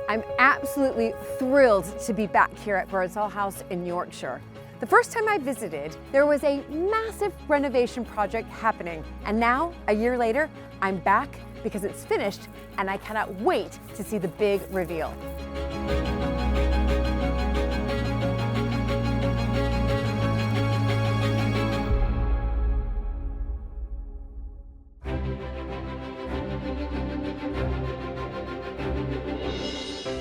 I'm absolutely thrilled to be back here at Birdsall House in Yorkshire. The first time I visited, there was a massive renovation project happening, and now, a year later, I'm back because it's finished and I cannot wait to see the big reveal.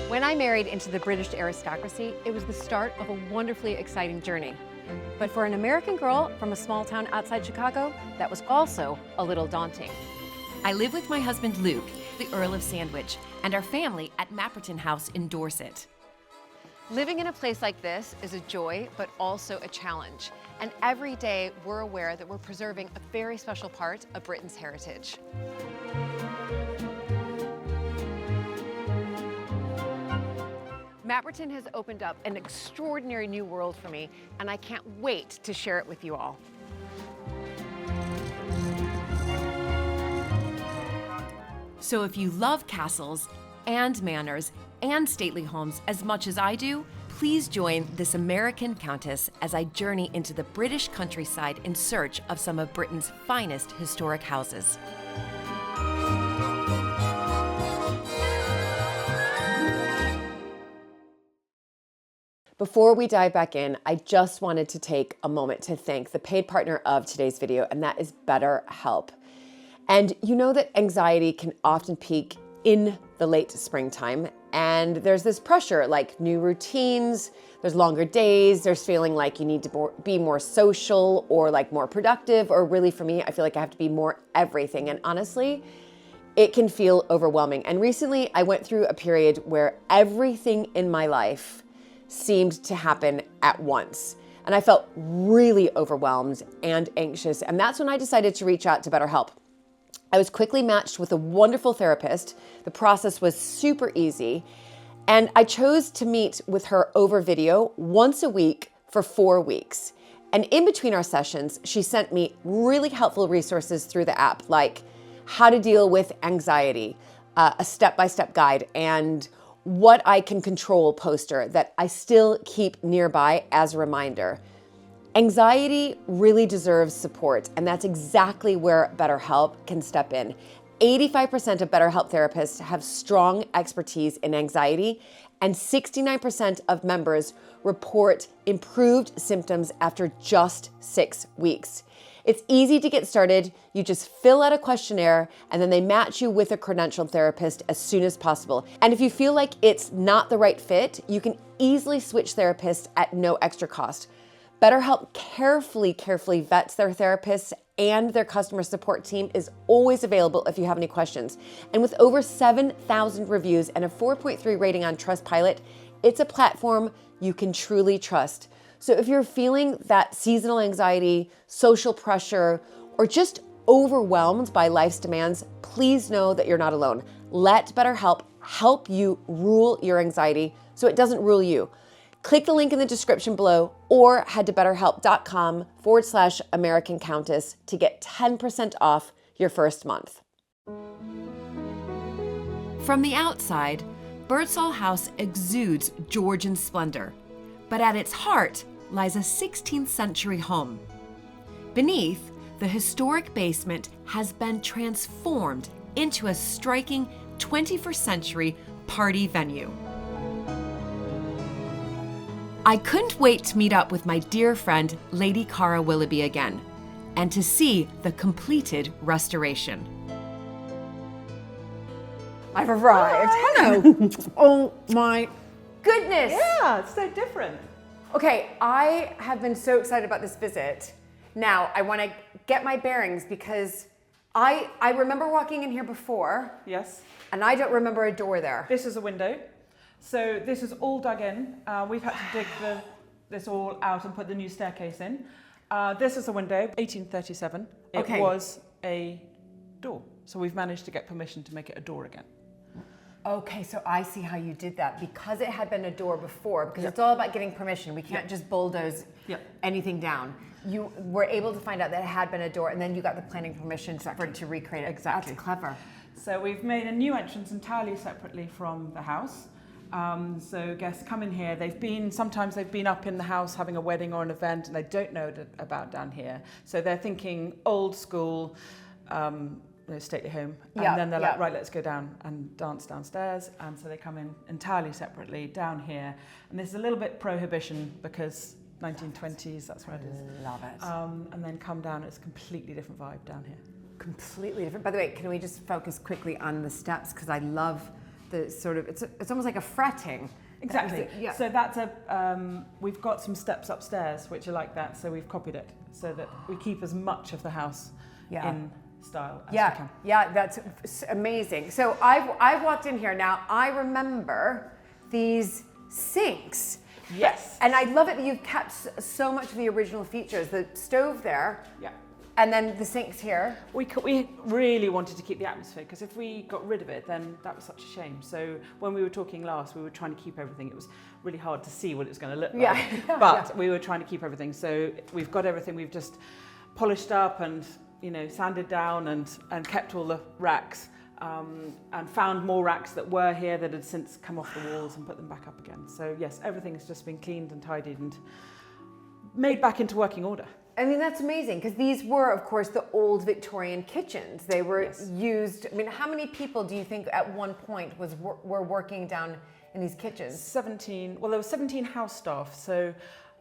When I married into the British Aristocracy, it was the start of a wonderfully exciting journey. But for an American girl from a small town outside Chicago, that was also a little daunting. I live with my husband Luke, the Earl of Sandwich, and our family at Mapperton House in Dorset. Living in a place like this is a joy, but also a challenge. And every day we're aware that we're preserving a very special part of Britain's heritage. Mapperton has opened up an extraordinary new world for me, and I can't wait to share it with you all. So if you love castles and manors and stately homes as much as I do, please join this American Countess as I journey into the British countryside in search of some of Britain's finest historic houses. Before we dive back in, I just wanted to take a moment to thank the paid partner of today's video, and that is BetterHelp. And you know that anxiety can often peak in the late springtime, and there's this pressure like new routines, there's longer days, there's feeling like you need to be more social or like more productive, or really for me, I feel like I have to be more everything. And honestly, it can feel overwhelming. And recently I went through a period where everything in my life seemed to happen at once. And I felt really overwhelmed and anxious. And that's when I decided to reach out to BetterHelp. I was quickly matched with a wonderful therapist. The process was super easy. And I chose to meet with her over video once a week for 4 weeks. And in between our sessions, she sent me really helpful resources through the app, like how to deal with anxiety, a step-by-step guide, and what I can control poster that I still keep nearby as a reminder. Anxiety really deserves support, and that's exactly where BetterHelp can step in. 85% of BetterHelp therapists have strong expertise in anxiety, and 69% of members report improved symptoms after just 6 weeks. It's easy to get started. You just fill out a questionnaire and then they match you with a credentialed therapist as soon as possible. And if you feel like it's not the right fit, you can easily switch therapists at no extra cost. BetterHelp carefully vets their therapists, and their customer support team is always available if you have any questions. And with over 7,000 reviews and a 4.3 rating on Trustpilot, it's a platform you can truly trust. So if you're feeling that seasonal anxiety, social pressure, or just overwhelmed by life's demands, please know that you're not alone. Let BetterHelp help you rule your anxiety so it doesn't rule you. Click the link in the description below or head to betterhelp.com/American Countess to get 10% off your first month. From the outside, Birdsall House exudes Georgian splendor, but at its heart lies a 16th century home. Beneath, the historic basement has been transformed into a striking 21st century party venue. I couldn't wait to meet up with my dear friend Lady Cara Willoughby again, and to see the completed restoration. I've arrived. Hello. Oh my goodness. Yeah, it's so different. Okay, I have been so excited about this visit. Now, I want to get my bearings because I remember walking in here before. Yes. And I don't remember a door there. This is a window. So this is all dug in. We've had to dig this all out and put the new staircase in. This is a window, 1837. It was a door. So we've managed to get permission to make it a door again. Okay, so I see how you did that. Because it had been a door before, because it's all about getting permission. We can't just bulldoze anything down. You were able to find out that it had been a door, and then you got the planning permission to recreate it. Exactly. That's clever. So we've made a new entrance entirely separately from the house. So guests come in here, sometimes they've been up in the house having a wedding or an event and they don't know about down here. So they're thinking old school, stately home. And then they're like, right, let's go down and dance downstairs. And so they come in entirely separately down here. And this is a little bit prohibition because 1920s, that's where it is. Love it. And then come down, it's a completely different vibe down here. Completely different. By the way, can we just focus quickly on the steps? Because I love the sort of, it's almost like a fretting. Exactly. So that's we've got some steps upstairs which are like that, so we've copied it so that we keep as much of the house in style as we can. Yeah, that's amazing. So I've walked in here now. I remember these sinks. Yes. And I love it that you've kept so much of the original features. The stove there. Yeah. And then the sinks here. We really wanted to keep the atmosphere because if we got rid of it, then that was such a shame. So when we were talking last, we were trying to keep everything. It was really hard to see what it was going to look like. But we were trying to keep everything. So we've got everything. We've just polished up and sanded down and kept all the racks and found more racks that were here that had since come off the walls and put them back up again. So yes, everything has just been cleaned and tidied and made back into working order. I mean, that's amazing because these were, of course, the old Victorian kitchens. They were used. I mean, how many people do you think at one point were working down in these kitchens? 17. Well, there were 17 house staff, so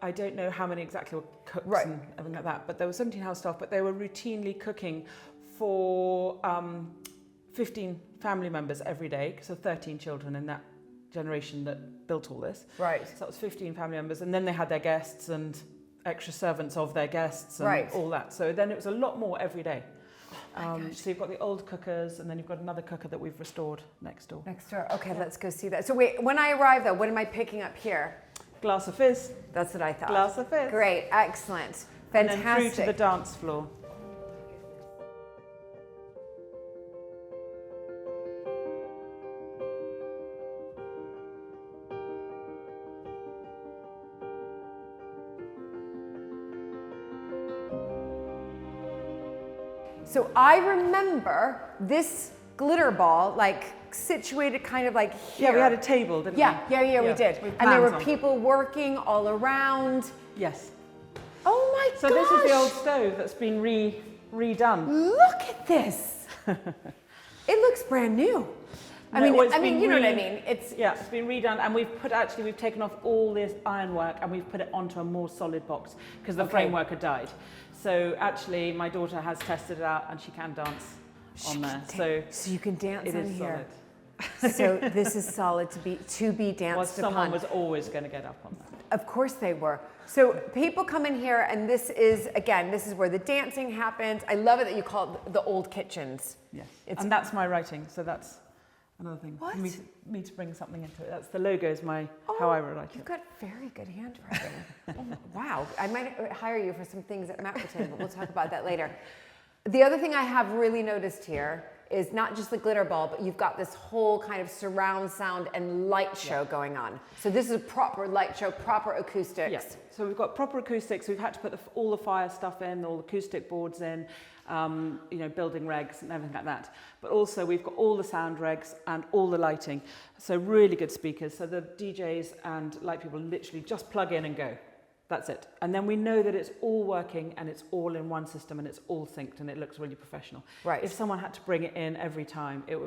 I don't know how many exactly were cooks and everything like that. But there were 17 house staff, but they were routinely cooking for 15 family members every day. So 13 children in that generation that built all this. Right. So that was 15 family members, and then they had their guests and extra servants of their guests and all that. So then it was a lot more every day. So you've got the old cookers and then you've got another cooker that we've restored next door. Next door. Okay, let's go see that. So wait, when I arrive though, what am I picking up here? Glass of fizz. That's what I thought. Glass of fizz. Great, excellent, fantastic. And then through to the dance floor. So I remember this glitter ball, like situated kind of like here. Yeah, we had a table, didn't we? Yeah, we did. And there were people working all around. Yes. Oh my gosh. So this is the old stove that's been redone. Look at this. It looks brand new. I mean, you know what I mean? It's been redone, and we've taken off all this ironwork and we've put it onto a more solid box because the framework had died. So actually, my daughter has tested it out, and she can dance on there. So you can dance it on is here. Solid. So this is solid to be danced well, someone upon. was always going to get up on that. Of course they were. So people come in here, and this is where the dancing happens. I love it that you call it the old kitchens. Yes, and that's my writing. So that's another thing. What? Me to bring something into it. That's the logo is how I write it. You've got very good handwriting. Wow. I might hire you for some things at Macroton, but we'll talk about that later. The other thing I have really noticed here is not just the glitter ball, but you've got this whole kind of surround sound and light show going on. So this is a proper light show, proper acoustics. Yes. So we've got proper acoustics. We've had to put all the fire stuff in, all the acoustic boards in, building regs and everything like that. But also we've got all the sound regs and all the lighting. So really good speakers. So the DJs and light people literally just plug in and go. That's it. And then we know that it's all working and it's all in one system and it's all synced and it looks really professional. Right. If someone had to bring it in every time, it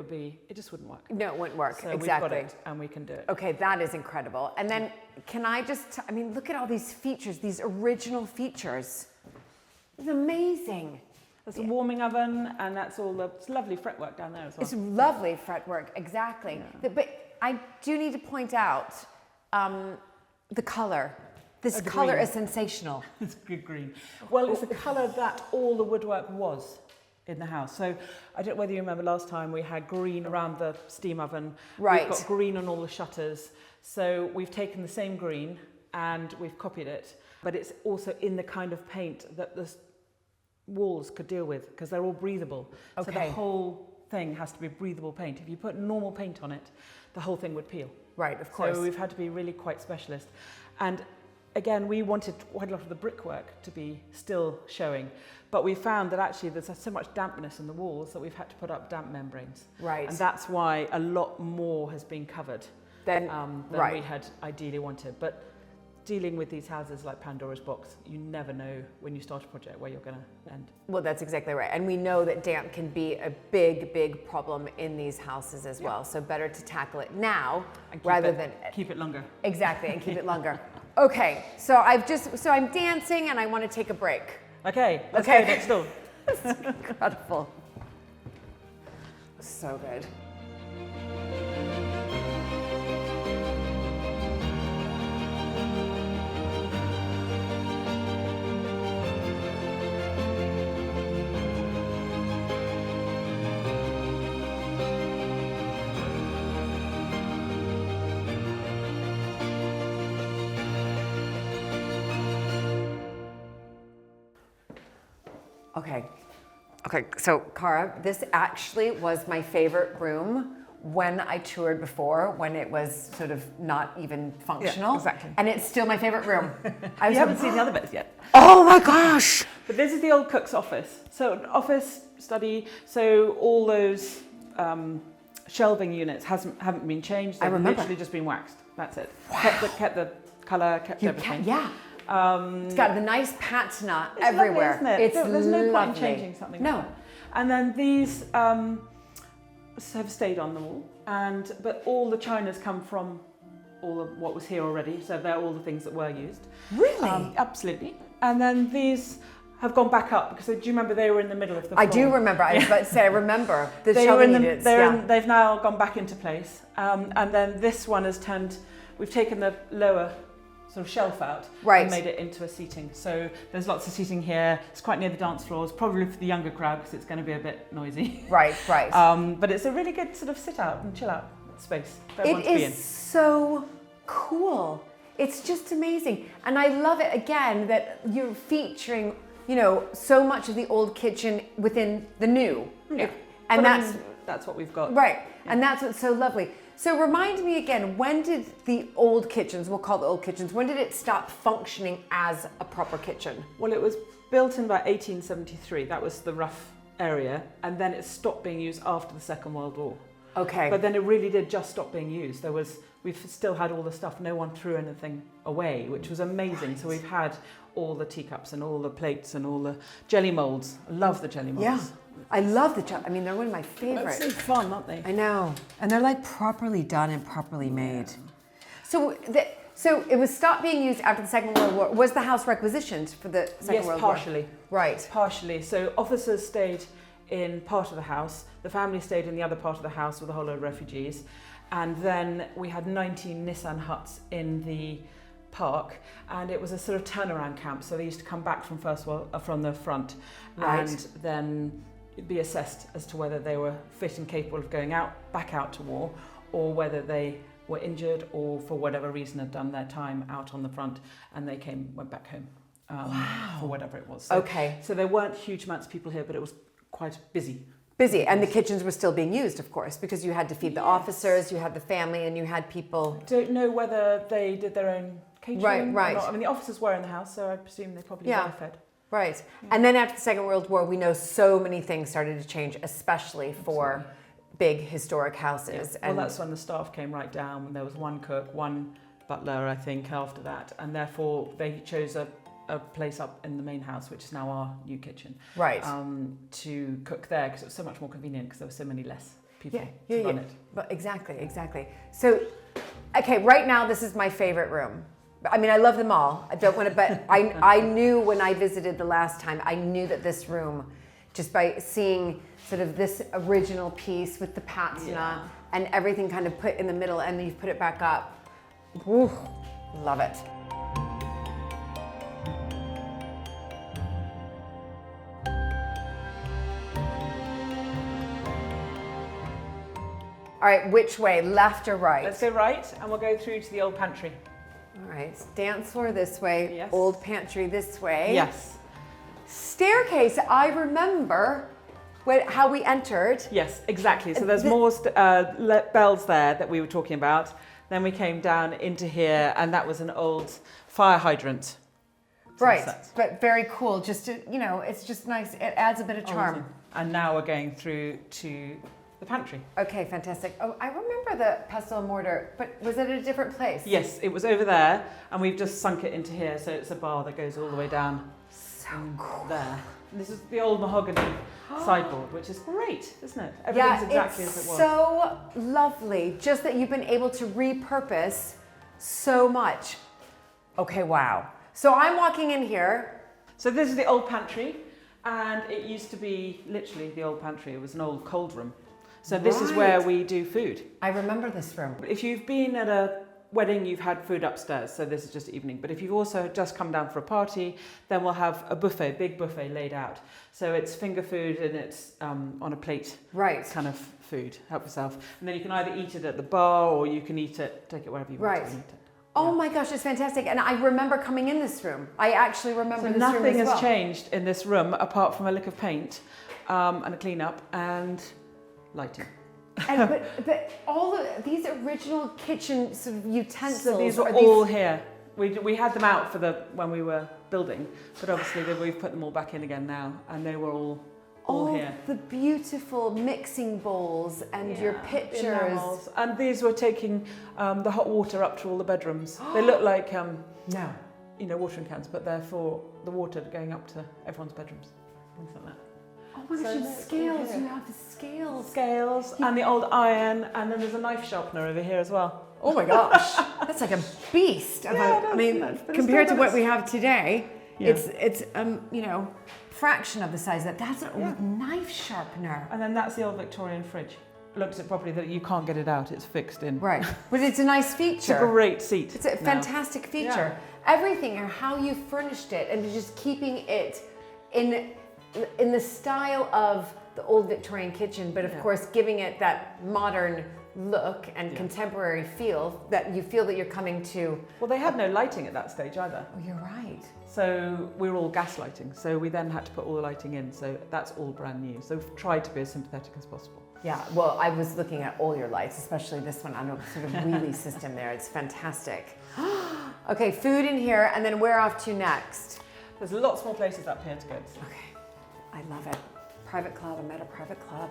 just wouldn't work. No, it wouldn't work. So exactly. We've got it and we can do it. Okay, that is incredible. And then can I just, look at all these features, these original features. It's amazing. There's a warming oven and that's all it's lovely fretwork down there as well. It's lovely fretwork, exactly. Yeah. But I do need to point out the color. This color is sensational. It's good green. Well, it's a colour that all the woodwork was in the house. So I don't know whether you remember last time we had green around the steam oven. Right. We've got green on all the shutters. So we've taken the same green and we've copied it, but it's also in the kind of paint that the walls could deal with because they're all breathable. Okay. So the whole thing has to be breathable paint. If you put normal paint on it, the whole thing would peel. Right, of course. So we've had to be really quite specialist. And again, we wanted quite a lot of the brickwork to be still showing, but we found that actually there's so much dampness in the walls that we've had to put up damp membranes. Right. And that's why a lot more has been covered. than we had ideally wanted. But dealing with these houses like Pandora's box, you never know when you start a project where you're going to end. Well, that's exactly right. And we know that damp can be a big, big problem in these houses as well. So better to tackle it now rather than keep it longer. Exactly, and keep it longer. Okay, so I'm dancing and I want to take a break. Okay, let's go next door. It's incredible. So good. Okay, so Cara, this actually was my favorite room when I toured before, when it was sort of not even functional. Yeah, exactly. And it's still my favorite room. You haven't seen the other bits yet. Oh my gosh! But this is the old cook's office. So an office, study, so all those shelving units haven't been changed. They've literally just been waxed. That's it. Wow. Kept the colour, kept everything. It's got the nice patina everywhere. Lovely, isn't it? There's no point in lovely. changing something. No. Like that. And then these have stayed on the wall, but all the chinas come from all of what was here already. So they're all the things that were used. Really? Absolutely. And then these have gone back up because do you remember they were in the middle of the floor? I do remember. I was about to say I remember the shelving units. They've now gone back into place. And then this one has turned. We've taken the lower sort of shelf out and made it into a seating. So there's lots of seating here. It's quite near the dance floors, probably for the younger crowd because it's going to be a bit noisy. Right. But it's a really good sort of sit out and chill out space for everyone to be in. It is so cool. It's just amazing. And I love it again that you're featuring, so much of the old kitchen within the new. Yeah. And that's what we've got. Right. Yeah. And that's what's so lovely. So remind me again, when did the old kitchens, we'll call it old kitchens, when did it stop functioning as a proper kitchen? Well, it was built in about 1873. That was the rough area. And then it stopped being used after the Second World War. Okay. But then it really did just stop being used. We've still had all the stuff. No one threw anything away, which was amazing. Right. So we've had all the teacups and all the plates and all the jelly molds. I love the jelly molds. Yeah. I love the jelly. I mean, they're one of my favorites. They're so fun, aren't they? I know. And they're like properly done and properly made. So it was stopped being used after the Second World War. Was the house requisitioned for the Second World War? Yes, partially. Right. Partially. So officers stayed in part of the house. The family stayed in the other part of the house with a whole load of refugees. And then we had 19 Nissan huts in the park, and it was a sort of turnaround camp. So they used to come back from the front, and then be assessed as to whether they were fit and capable of going back out to war, or whether they were injured or for whatever reason had done their time out on the front and they went back home for whatever it was. So there weren't huge amounts of people here, but it was quite busy. And the kitchens were still being used, of course, because you had to feed the officers, you had the family, and you had people. I don't know whether they did their own catering. Right. Or not. I mean, the officers were in the house, so I presume they probably were fed. Right. Yeah. And then after the Second World War, we know so many things started to change, especially for big historic houses. Yeah. Well, that's when the staff came right down. When there was one cook, one butler, I think, after that, and therefore they chose a place up in the main house, which is now our new kitchen, right? To cook there because it was so much more convenient because there were so many less people to run it. But exactly. So, okay, right now this is my favorite room. I mean, I love them all. I don't want to, but I knew when I visited the last time, I knew that this room, just by seeing sort of this original piece with the patina and everything kind of put in the middle, and then you put it back up. Woo, love it. All right, which way, left or right? Let's go right, and we'll go through to the old pantry. All right, dance floor this way, yes. Old pantry this way. Yes. Staircase, I remember how we entered. Yes, exactly. So there's more bells there that we were talking about. Then we came down into here, and that was an old fire hydrant. Right, but very cool. Just to, it's just nice. It adds a bit of charm. And now we're going through to the pantry. Okay, fantastic. Oh, I remember the pestle and mortar, but was it at a different place? Yes, it was over there, and we've just sunk it into here, so it's a bar that goes all the way down Cool. there. And this is the old mahogany sideboard, which is great, isn't it? Everything's exactly as it was. So lovely. Just that you've been able to repurpose so much. Okay, wow. So I'm walking in here. So this is the old pantry, and it used to be literally the old pantry. It was an old cold room. So this is where we do food. I remember this room. If you've been at a wedding, you've had food upstairs, so this is just evening. But if you've also just come down for a party, then we'll have a buffet, big buffet laid out. So it's finger food and it's on a plate, Right. kind of food, help yourself. And then you can either eat it at the bar or you can eat it, take it wherever you want Right. to eat it. Oh my gosh, it's fantastic. And I remember coming in this room. I actually remember So this room nothing as has well. changed in this room apart from a lick of paint and a clean up and lighting. And, but all these original kitchen sort of utensils. So these were all here. We had them out for when we were building, but obviously we've put them all back in again now, and they were all here. The beautiful mixing bowls and your pictures. Enamels. And these were taking the hot water up to all the bedrooms. They look like No. watering cans, but they're for the water going up to everyone's bedrooms. Things like that. Oh my gosh, So and that's scales. all here. You have the scales. Scales and the old iron, and then there's a knife sharpener over here as well. Oh my gosh, that's like a beast. Of Yeah, I mean, but it's compared to still what we have today, Yeah. it's fraction of the size of that. That's an old knife sharpener. And then that's the old Victorian fridge. Looks at properly that you can't get it out, it's fixed in. Right, but it's a nice feature. It's a great seat. It's a now. fantastic feature. Everything and how you furnished it and just keeping it in the style of the old Victorian kitchen, but of course giving it that modern look and contemporary feel that you feel that you're coming to. Well, they had no lighting at that stage either. Oh, you're right. So we were all gas lighting. So we then had to put all the lighting in. So that's all brand new. So we've tried to be as sympathetic as possible. Yeah, well, I was looking at all your lights, especially this one on a sort of wheelie system there. It's fantastic. Okay, food in here, and then where off to next? There's lots more places up here to go. Okay, I love it. Private club, I'm at a private club.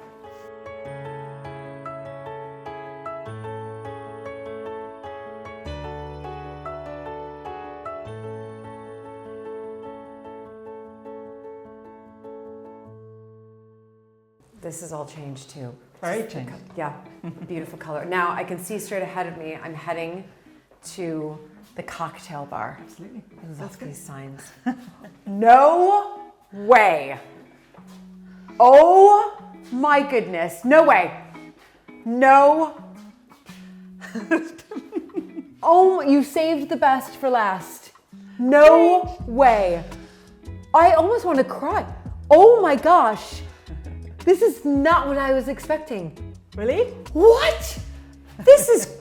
This has all changed too. Very changed. Yeah, beautiful color. Now I can see straight ahead of me, I'm heading to the cocktail bar. Absolutely. I love these signs. No way. Oh my goodness. No way. No. Oh, you saved the best for last. No way. I almost want to cry. Oh my gosh. This is not what I was expecting. Really? What? This is,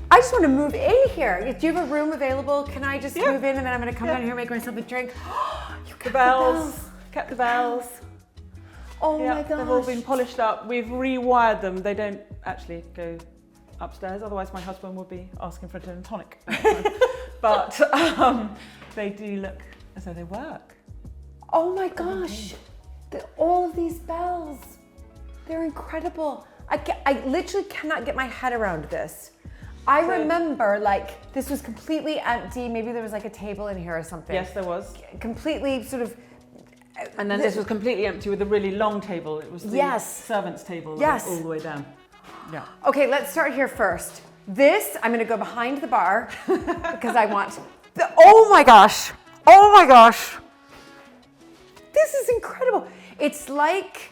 I just want to move in here. Do you have a room available? Can I just move in and then I'm going to come down here and make myself a drink? You The bells. Kept the bells. Oh my gosh. They've all been polished up. We've rewired them. They don't actually go upstairs. Otherwise my husband would be asking for a gin and tonic. But they do look as though they work. Oh my gosh. All of these bells. They're incredible. I literally cannot get my head around this. I remember like this was completely empty. Maybe there was like a table in here or something. Yes, there was. Completely sort of. And then this was completely empty with a really long table. It was the servant's table that went all the way down. Yeah. Okay, let's start here first. This, I'm gonna go behind the bar because I want oh my gosh. Oh my gosh. This is incredible. It's like,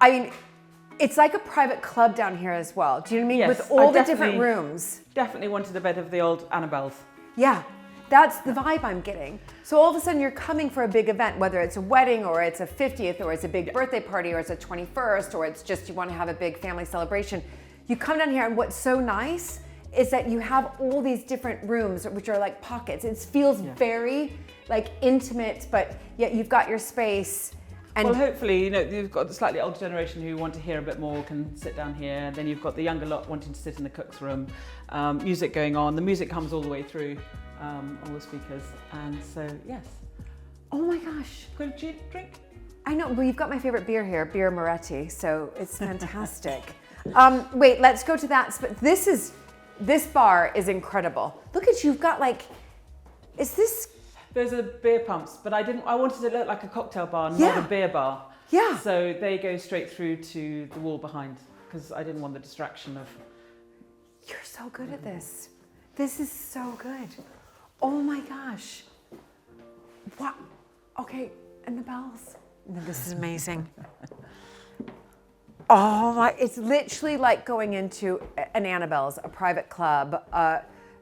it's like a private club down here as well. Do you know what I mean? Yes, with all I the different rooms. Definitely wanted a bit of the old Annabelle's. Yeah, that's the vibe I'm getting. So all of a sudden you're coming for a big event, whether it's a wedding or it's a 50th or it's a big birthday party or it's a 21st or it's just you want to have a big family celebration. You come down here and what's so nice is that you have all these different rooms which are like pockets. It feels very like intimate, but yet you've got your space. And well, hopefully, you've got the slightly older generation who want to hear a bit more, can sit down here. Then you've got the younger lot wanting to sit in the cook's room. Music going on. The music comes all the way through all the speakers. And so, yes. oh my gosh. Got a drink? I know, well, you've got my favorite beer here, Beer Moretti, so it's fantastic. Wait, let's go to that. This bar is incredible. Look at you, you've got like, is this? Those are beer pumps, but I wanted it to look like a cocktail bar, not Yeah. a beer bar. Yeah. So they go straight through to the wall behind, because I didn't want the distraction of... You're so good at this. This is so good. Oh my gosh. What? Okay, and the bells. No, this is amazing. Oh my, it's literally like going into an Annabelle's, a private club,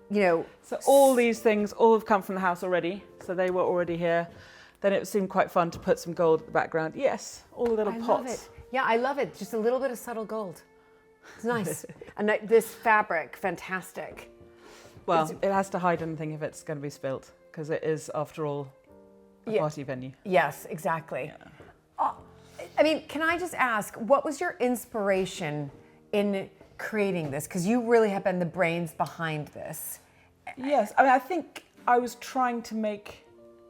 you know. So all these things, all have come from the house already. So they were already here. Then it seemed quite fun to put some gold in the background. Yes, all the little pots. I love it. Yeah, I love it. Just a little bit of subtle gold. It's nice. And this fabric, fantastic. Well, it has to hide anything if it's going to be spilt, because it is, after all, a party venue. Yes, exactly. Yeah. I mean, can I just ask, what was your inspiration in creating this? Because you really have been the brains behind this. Yes, I mean, I think I was trying to make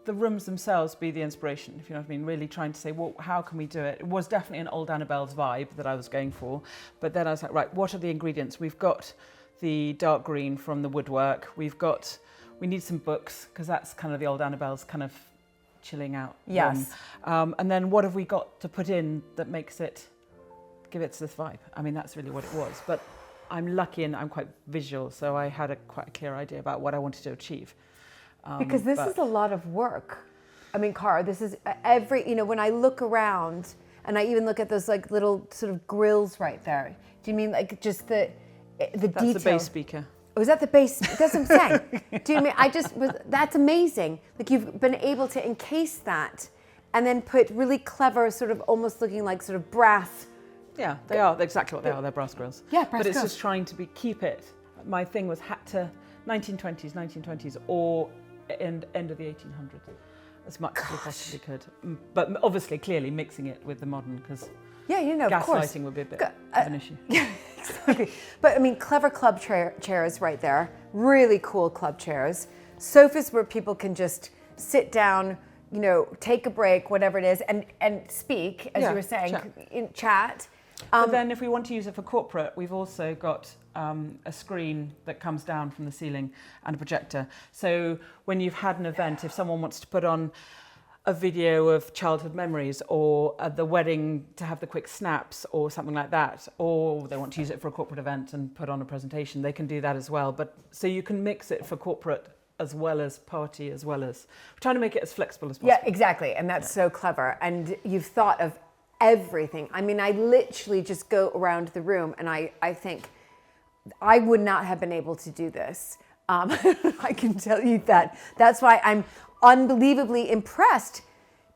the rooms themselves be the inspiration, if you know what I mean, really trying to say, well, how can we do it? It was definitely an old Annabelle's vibe that I was going for, but then I was like, right, what are the ingredients? We've got the dark green from the woodwork, we need some books, because that's kind of the old Annabelle's kind of chilling out Yes. room. And then what have we got to put in that give it this vibe? I mean, that's really what it was, but I'm lucky and I'm quite visual, so I had quite a clear idea about what I wanted to achieve. Because this is a lot of work. I mean, Cara, this is when I look around and I even look at those like little sort of grills right there. Do you mean like just the detail? That's the bass speaker. Oh, is that the bass? That's what I'm saying. Do you mean, that's amazing. Like you've been able to encase that and then put really clever sort of almost looking like sort of brass. Yeah, they are exactly what they are. They're brass grills. Yeah, brass But it's grills. just trying to keep it. My thing was had to 1920s or end of the 1800s, as much as we possibly could. But obviously, clearly mixing it with the modern, because of course. gaslighting would be a bit of an issue. Yeah, exactly. But I mean, clever club chairs right there. Really cool club chairs. Sofas where people can just sit down, take a break, whatever it is, and speak, as you were saying, chat. But then if we want to use it for corporate, we've also got a screen that comes down from the ceiling and a projector. So when you've had an event, if someone wants to put on a video of childhood memories or at the wedding to have the quick snaps or something like that, or they want to use it for a corporate event and put on a presentation, they can do that as well. But so you can mix it for corporate as well as party, as well as... We're trying to make it as flexible as possible. Yeah, exactly. And that's so clever. And you've thought of everything. I mean, I literally just go around the room and I think I would not have been able to do this. I can tell you that. That's why I'm unbelievably impressed,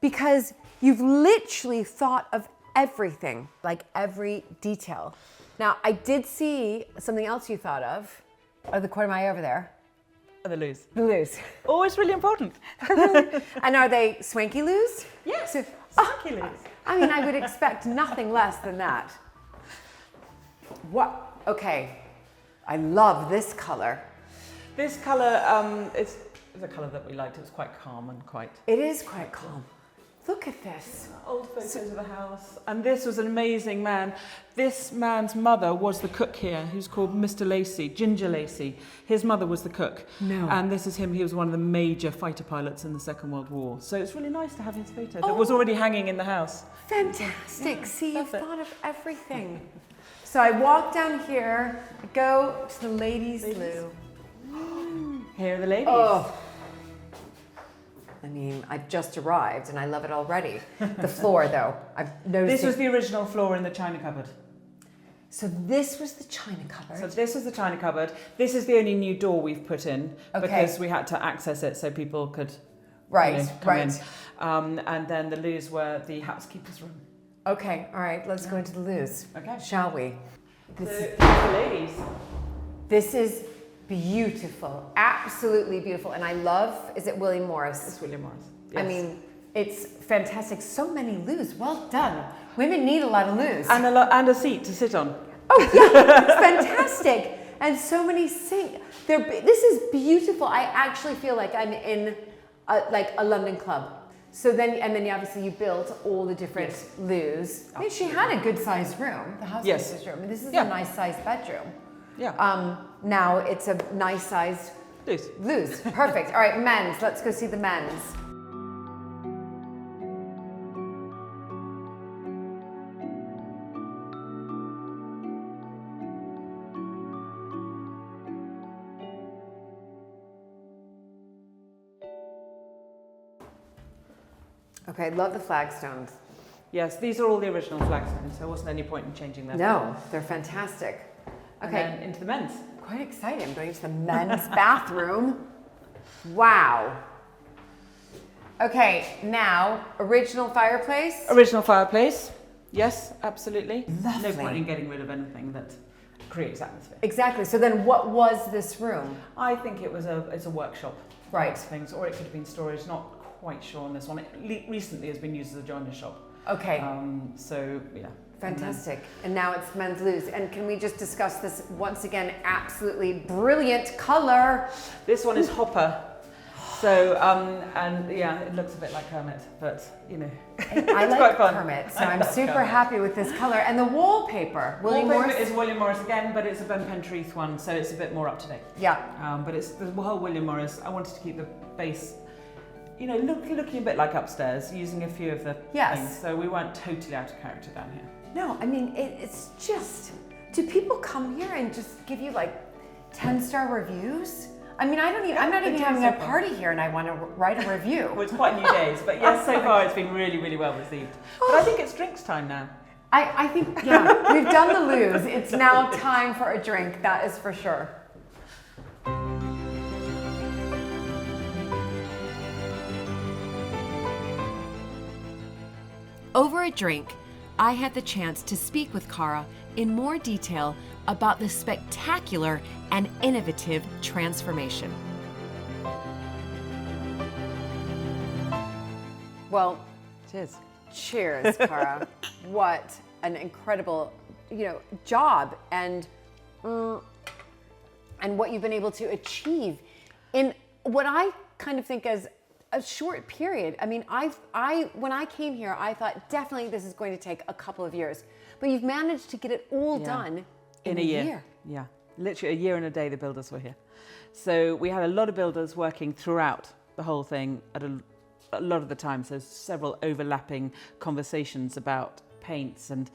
because you've literally thought of everything, like every detail. Now, I did see something else you thought of. Oh, the corner, am I over there? The loos. The loos. Always really important. And are they swanky loos? Yes, So- swanky loos. I mean, I would expect nothing less than that. What? Okay. I love this color. This colour, it's a colour that we liked. It was quite calm and quite... It is quite calm. Look at this. Old photos of the house. And this was an amazing man. This man's mother was the cook here, who's called Mr. Lacey, Ginger Lacey. His mother was the cook. No. And this is him. He was one of the major fighter pilots in the Second World War. So it's really nice to have his photo that was already hanging in the house. Fantastic. Yeah, See, you've love it. thought of everything. So I walk down here, go to the ladies' loo. Here are the ladies. Oh. I mean, I've just arrived and I love it already. The floor, though, I've noticed. This was the original floor in the china cupboard. So this was the china cupboard. So this is the china cupboard. This is the only new door we've put in because we had to access it so people could come in. And then the loos were the housekeeper's room. Okay, all right, let's go into the loos. Okay. Shall we? So the ladies. This is beautiful, absolutely beautiful. And I love, is it William Morris? It's William Morris. I Yes. mean, it's fantastic. So many loos, well done. Women need a lot of loos. And a seat to sit on. Oh yeah, it's fantastic. And so many this is beautiful. I actually feel like I'm in a London club. So then, and then obviously you built all the different loos. I mean, she had a good sized room. The house Yes. was room. I mean, this is a nice sized bedroom. Yeah. Now it's a nice sized loos. Perfect. All right, men's. Let's go see the men's. Okay, love the flagstones. Yes, these are all the original flagstones. There wasn't any point in changing them. No, they're fantastic. And Okay, then into the men's. quite excited. I'm going into the men's bathroom. Wow. Okay, now original fireplace. Original fireplace. Yes, absolutely. Lovely. No point in getting rid of anything that creates atmosphere. Exactly. So then, what was this room? I think it's a workshop. Right. amongst Things, or it could have been storage. Not quite sure on this one. It recently has been used as a joiner's shop. Okay. So yeah. Fantastic. And now it's men's loose. And can we just discuss this once again? Absolutely brilliant color. This one is Hopper. So, and yeah, it looks a bit like Kermit, but you know, I it's like quite fun. Kermit, so I'm super happy with this color. And the wallpaper, William Wallpaper Morris. is William Morris again, but it's a Ben Pentrieth one, so it's a bit more up to date. Yeah. But it's the whole William Morris. I wanted to keep the base, you know, looking a bit like upstairs, using a few of the things. So we weren't totally out of character down here. No, I mean, it's just, do people come here and just give you like 10-star reviews? I mean, I'm not even having a party here and I want to write a review. Well, it's quite new days, but yes, so far it's been really, really well received. But I think it's drinks time now. I think, yeah, we've done the loos. It's now time for a drink, that is for sure. Over a drink, I had the chance to speak with Cara in more detail about the spectacular and innovative transformation. Well, Cheers. cheers, Cara. What an incredible, job and what you've been able to achieve in what I kind of think as a short period. I mean, when I came here, I thought definitely this is going to take a couple of years, but you've managed to get it all done in a year. Yeah, literally a year and a day the builders were here. So we had a lot of builders working throughout the whole thing at a lot of the time. So several overlapping conversations about paints and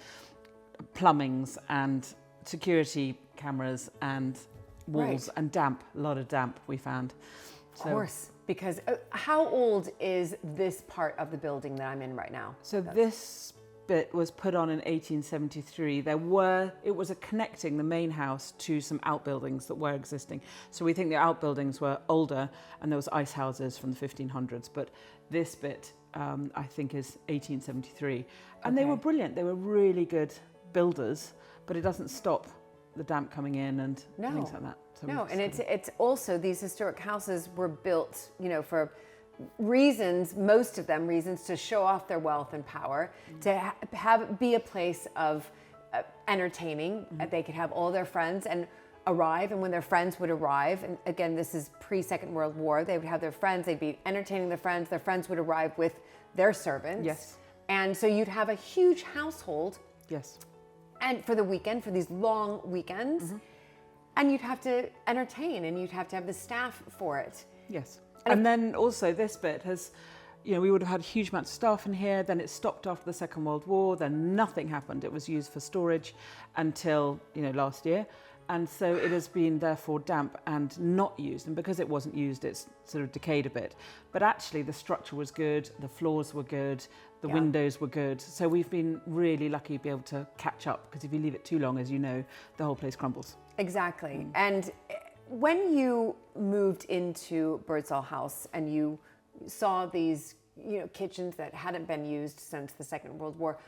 plumbings and security cameras and walls and damp, a lot of damp we found. Of course, because how old is this part of the building that I'm in right now? So this bit was put on in 1873. It was connecting the main house to some outbuildings that were existing. So we think the outbuildings were older and there was ice houses from the 1500s, but this bit I think is 1873. And they were brilliant. They were really good builders, but it doesn't stop the damp coming in and things like that. So no, and it's also, these historic houses were built, for reasons, most of them reasons to show off their wealth and power, to be a place of entertaining. They could have all their friends and arrive, and when their friends would arrive, and again, this is pre-Second World War, they would have their friends, they'd be entertaining their friends would arrive with their servants. Yes. And so you'd have a huge household. Yes. And for the weekend, for these long weekends, and you'd have to entertain and you'd have to have the staff for it. Yes. And then also this bit has, we would have had huge amounts of staff in here, then it stopped after the Second World War, then nothing happened. It was used for storage until, last year. And so it has been therefore damp and not used. And because it wasn't used, it's sort of decayed a bit. But actually the structure was good, the floors were good, the windows were good. So we've been really lucky to be able to catch up, because if you leave it too long, as you know, the whole place crumbles. Exactly. And when you moved into Birdsall House and you saw these, kitchens that hadn't been used since the Second World War,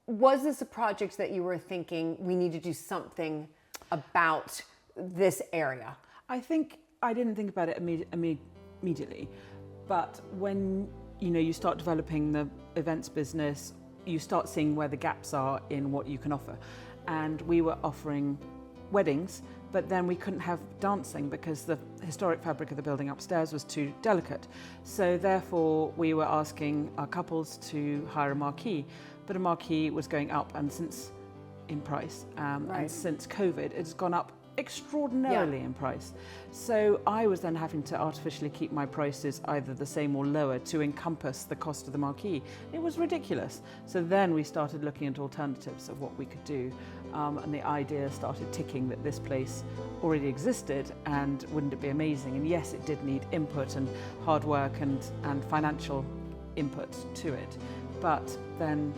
was this a project that you were thinking we need to do something about this area? I think I didn't think about it immediately, but when you start developing the events business, you start seeing where the gaps are in what you can offer, and we were offering weddings, but then we couldn't have dancing because the historic fabric of the building upstairs was too delicate. So therefore we were asking our couples to hire a marquee, but a marquee was going up and since in price, and since COVID it's gone up extraordinarily in price. So I was then having to artificially keep my prices either the same or lower to encompass the cost of the marquee. It was ridiculous. So then we started looking at alternatives of what we could do, and the idea started ticking that this place already existed and wouldn't it be amazing? And yes, it did need input and hard work and financial input to it, but then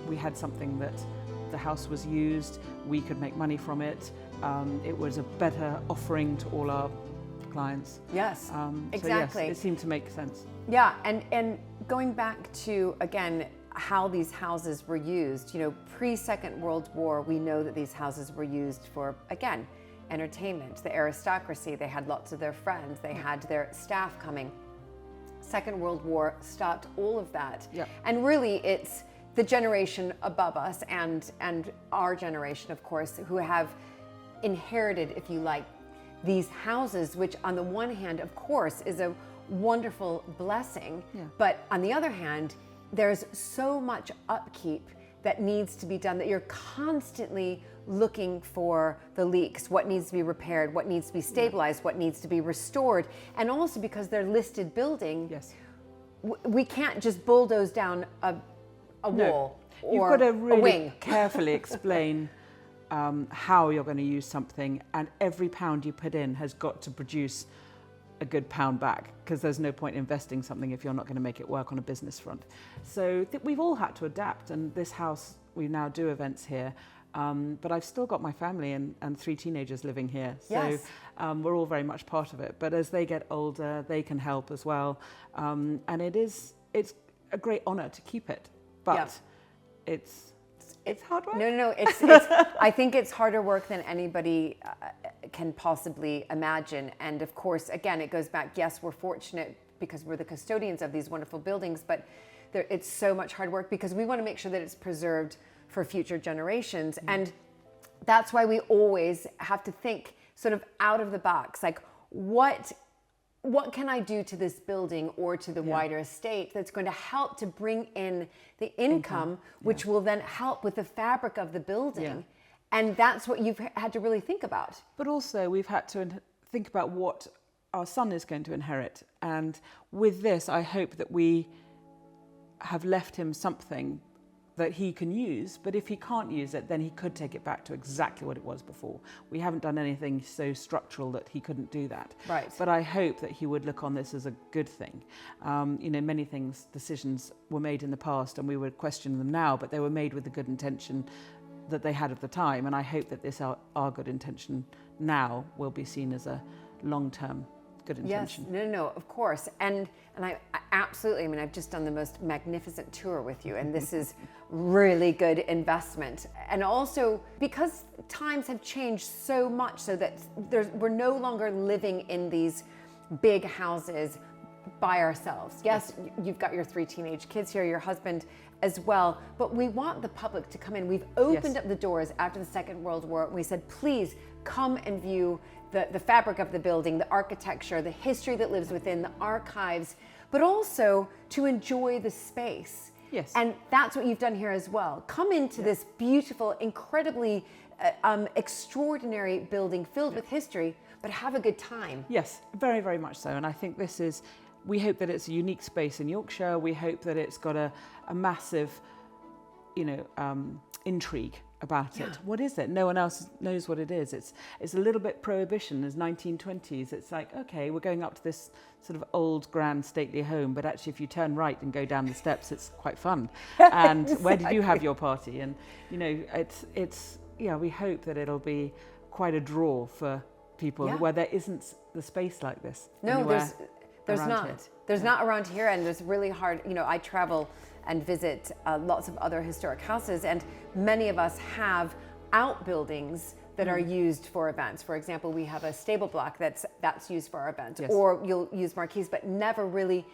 we had something that the house was used, we could make money from it. It was a better offering to all our clients. Yes, exactly. So yes, it seemed to make sense. Yeah, and going back to, again, how these houses were used, you know, pre-Second World War, we know that these houses were used for, again, entertainment. The aristocracy, they had lots of their friends, they had their staff coming. Second World War stopped all of that. Yeah. And really it's the generation above us and our generation, of course, who have inherited, if you like, these houses, which on the one hand, of course, is a wonderful blessing, but on the other hand, there's so much upkeep that needs to be done that you're constantly looking for the leaks, what needs to be repaired, what needs to be stabilized, what needs to be restored. And also because they're listed building, we can't just bulldoze down a wall or you've got to really a wing. carefully explain how you're going to use something, and every pound you put in has got to produce a good pound back, because there's no point investing something if you're not going to make it work on a business front. So we've all had to adapt, and this house, we now do events here, but I've still got my family and 3 teenagers living here, so we're all very much part of it. But as they get older, they can help as well, and it's a great honour to keep it, but it's hard work. No. It's I think it's harder work than anybody can possibly imagine. And of course, again, it goes back. Yes, we're fortunate because we're the custodians of these wonderful buildings, but it's so much hard work because we want to make sure that it's preserved for future generations. And that's why we always have to think sort of out of the box, like what can I do to this building or to the wider estate that's going to help to bring in the income, which will then help with the fabric of the building. And that's what you've had to really think about. But also we've had to think about what our son is going to inherit. And with this, I hope that we have left him something that he can use, but if he can't use it, then he could take it back to exactly what it was before. We haven't done anything so structural that he couldn't do that. Right. But I hope that he would look on this as a good thing. You know, many decisions were made in the past and we would question them now, but they were made with the good intention that they had at the time. And I hope that this, our good intention now, will be seen as a long-term good intention. Yes, no, of course. And I absolutely, I mean, I've just done the most magnificent tour with you, and this is really good investment. And also because times have changed so much so that we're no longer living in these big houses by ourselves. Yes, you've got your 3 teenage kids here, your husband as well, but we want the public to come in. We've opened up the doors after the Second World War, and we said, please come and view the fabric of the building, the architecture, the history that lives within, the archives, but also to enjoy the space. Yes. And that's what you've done here as well. Come into this beautiful, incredibly extraordinary building filled with history, but have a good time. Yes, very, very much so. And I think we hope that it's a unique space in Yorkshire. We hope that it's got a massive, intrigue about it. What is it? No one else knows what it is. It's a little bit prohibition, as 1920s. It's like, okay, we're going up to this sort of old, grand, stately home, but actually if you turn right and go down the steps, it's quite fun. And where did you have your party? And, we hope that it'll be quite a draw for people where there isn't the space like this. No, there's not. Here. There's not around here, and there's really hard, I travel and visit lots of other historic houses, and many of us have outbuildings that are used for events. For example, we have a stable block that's used for our events, or you'll use marquees, but never really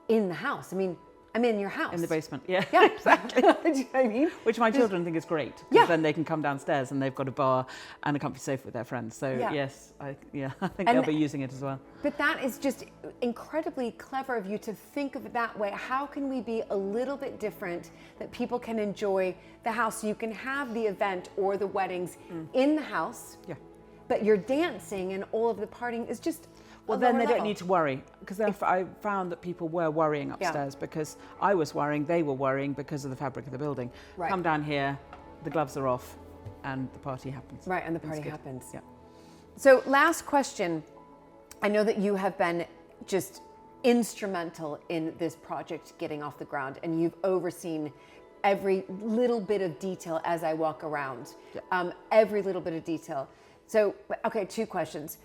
in the house. I mean, I'm in your house. In the basement, yeah. Yeah, exactly. Do you know what I mean? Which my children think is great, because then they can come downstairs and they've got a bar and a comfy sofa with their friends. So yes, I think they'll be using it as well. But that is just incredibly clever of you to think of it that way. How can we be a little bit different that people can enjoy the house? You can have the event or the weddings in the house, but your dancing and all of the partying is just well, then they don't need to worry, because I found that people were worrying upstairs because I was worrying, they were worrying because of the fabric of the building. Right. Come down here, the gloves are off, and the party happens. Right, and the party happens. Yeah. So last question. I know that you have been just instrumental in this project getting off the ground, and you've overseen every little bit of detail as I walk around. Every little bit of detail. So, okay, 2 questions.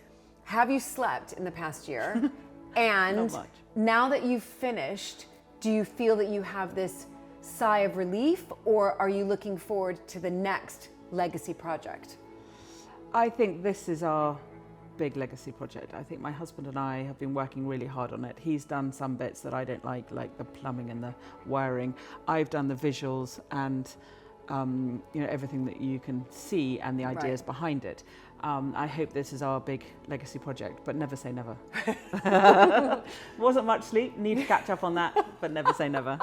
Have you slept in the past year? And Not much. Now that you've finished, do you feel that you have this sigh of relief, or are you looking forward to the next legacy project? I think this is our big legacy project. I think my husband and I have been working really hard on it. He's done some bits that I don't like the plumbing and the wiring. I've done the visuals and everything that you can see and the ideas behind it. I hope this is our big legacy project, but never say never. Wasn't much sleep, need to catch up on that, but never say never.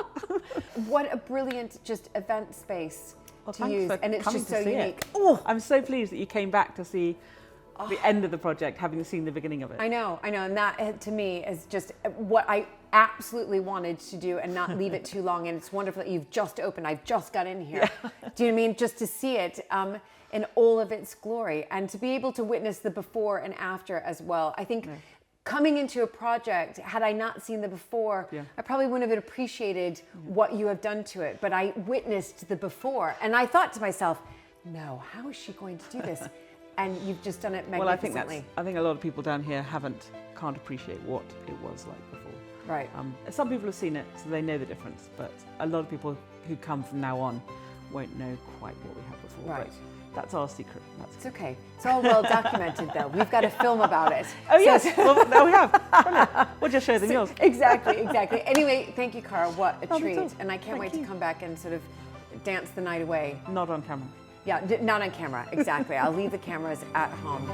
What a brilliant just event space to use, and it's just so unique. Oh, I'm so pleased that you came back to see the end of the project, having seen the beginning of it. I know, and that to me is just what I absolutely wanted to do and not leave it too long. And it's wonderful that you've just opened. I've just got in here. Do you know what I mean? Just to see it in all of its glory, and to be able to witness the before and after as well. I think coming into a project, had I not seen the before, I probably wouldn't have appreciated what you have done to it. But I witnessed the before, and I thought to myself, no, how is she going to do this? And you've just done it magnificently. Well, I think a lot of people down here can't appreciate what it was like before. Right. Some people have seen it, so they know the difference. But a lot of people who come from now on won't know quite what we had before. Right. But that's our secret. It's okay. It's all well documented, though. We've got a film about it. Oh, yes. Well, there we have. Brilliant. We'll just show them yours. Exactly. Anyway, thank you, Cara. What a Not treat. at all. And I can't Thank wait you. to come back and sort of dance the night away. Not on camera. Yeah, not on camera. Exactly. I'll leave the cameras at home.